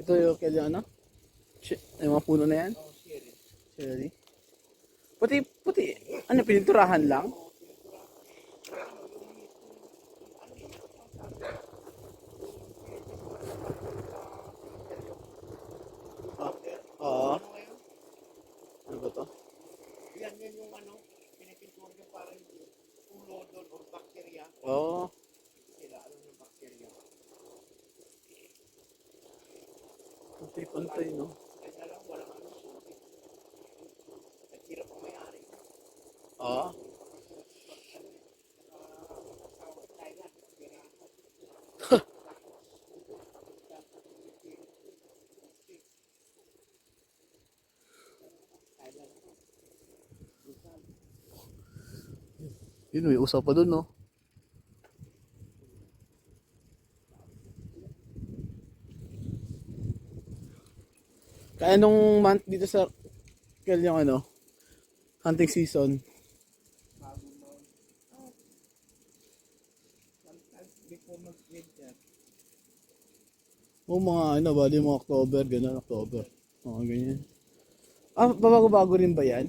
Ito yung kaya ano? Yung mga puno na yan? Oh, cherry. Cherry. Puti. Ano, pininturahan lang? Ah, oo. Ano ba to? Yan yung ano, pinipintuan nyo parang ulo doon o bakterya. Oo. Sila, alam yung bakterya. Pantay-pantay, no? Kaya lang, walang ano. Naghirap ang may-ari. Oo. Yun, may usap pa dun, no? Kaya nung month dito sa yung ano, hunting season. Before mag-winter. O mga ano, bali mga October, gano'n, October. Mga ganyan. Ah, babago-bago rin ba yan?